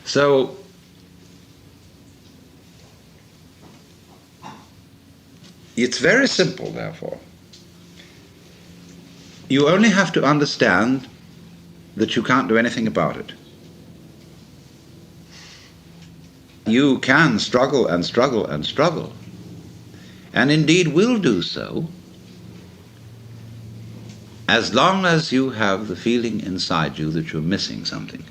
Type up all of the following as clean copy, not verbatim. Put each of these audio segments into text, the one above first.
So it's very simple, therefore. You only have to understand that you can't do anything about it. You can struggle and struggle and struggle, and indeed will do so, as long as you have the feeling inside you that you're missing something.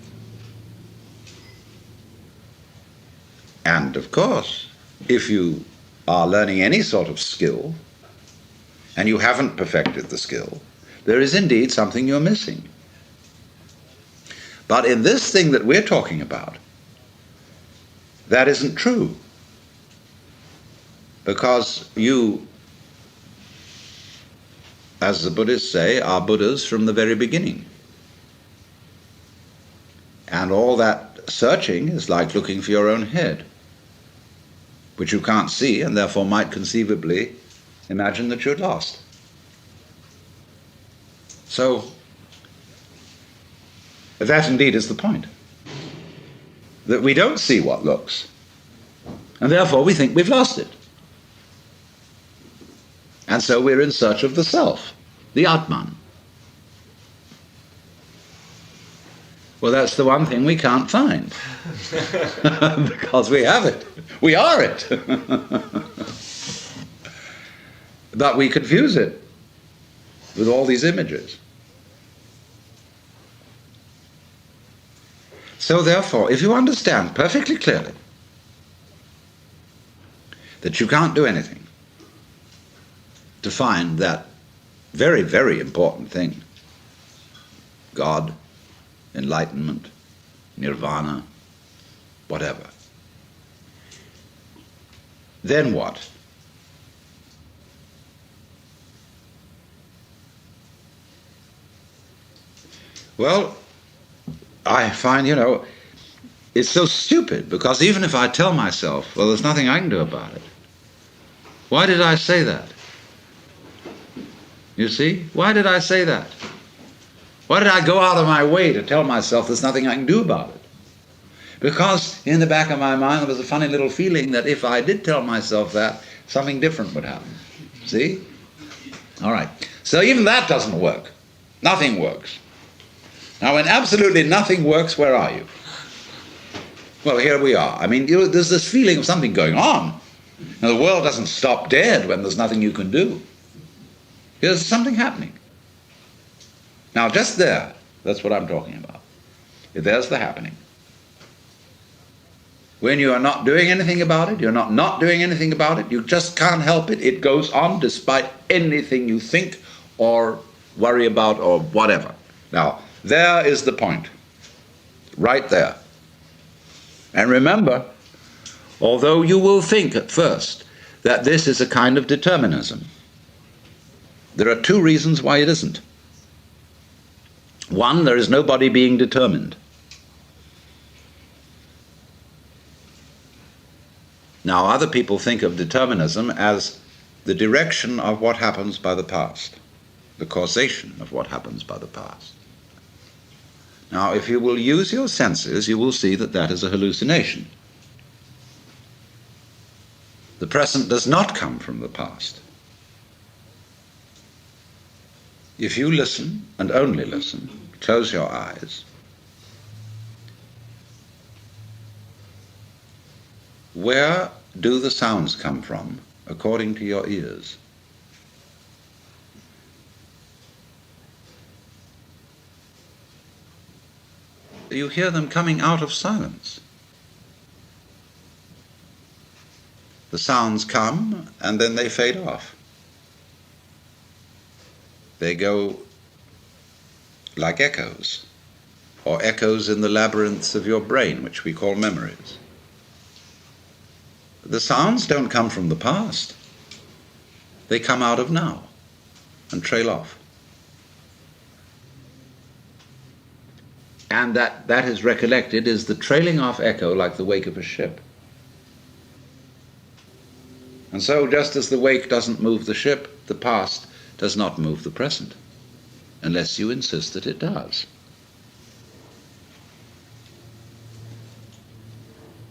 And of course, if you are learning any sort of skill, and you haven't perfected the skill, there is indeed something you're missing. But in this thing that we're talking about, that isn't true. Because you, as the Buddhists say, are Buddhas from the very beginning. And all that searching is like looking for your own head, which you can't see and therefore might conceivably imagine that you're lost. So, that indeed is the point. That we don't see what looks, and therefore we think we've lost it. And so we're in search of the self, the Atman. Well, that's the one thing we can't find. Because we have it. We are it. But we confuse it with all these images. So therefore, if you understand perfectly clearly that you can't do anything to find that very, very important thing, God, enlightenment, nirvana, whatever, then what? Well, I find, it's so stupid, because even if I tell myself, well, there's nothing I can do about it, why did I say that? You see? Why did I say that? Why did I go out of my way to tell myself there's nothing I can do about it? Because in the back of my mind there was a funny little feeling that if I did tell myself that, something different would happen. See? All right. So even that doesn't work. Nothing works. Now, when absolutely nothing works, where are you? Well, here we are. I mean, there's this feeling of something going on. Now, the world doesn't stop dead when there's nothing you can do. There's something happening. Now, just there, that's what I'm talking about. There's the happening. When you are not doing anything about it, you're not doing anything about it, you just can't help it. It goes on despite anything you think or worry about or whatever. Now, there is the point. Right there. And remember, although you will think at first that this is a kind of determinism, there are two reasons why it isn't. One, there is nobody being determined. Now, other people think of determinism as the direction of what happens by the past, the causation of what happens by the past. Now, if you will use your senses, you will see that that is a hallucination. The present does not come from the past. If you listen, and only listen, close your eyes, where do the sounds come from according to your ears? You hear them coming out of silence. The sounds come and then they fade off. They go like echoes, or echoes in the labyrinths of your brain, which we call memories. The sounds don't come from the past. They come out of now and trail off. And that is recollected is the trailing off echo like the wake of a ship. And so just as the wake doesn't move the ship, the past does not move the present, unless you insist that it does.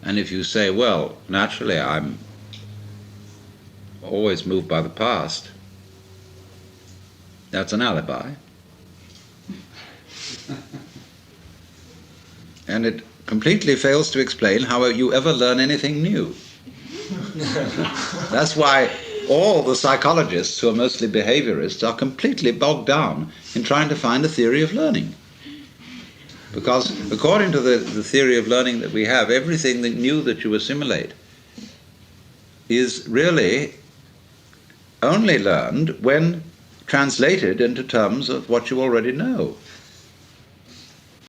And if you say, well, naturally I'm always moved by the past, that's an alibi. And it completely fails to explain how you ever learn anything new. That's why all the psychologists who are mostly behaviorists are completely bogged down in trying to find a theory of learning. Because according to the theory of learning that we have, everything that new that you assimilate is really only learned when translated into terms of what you already know.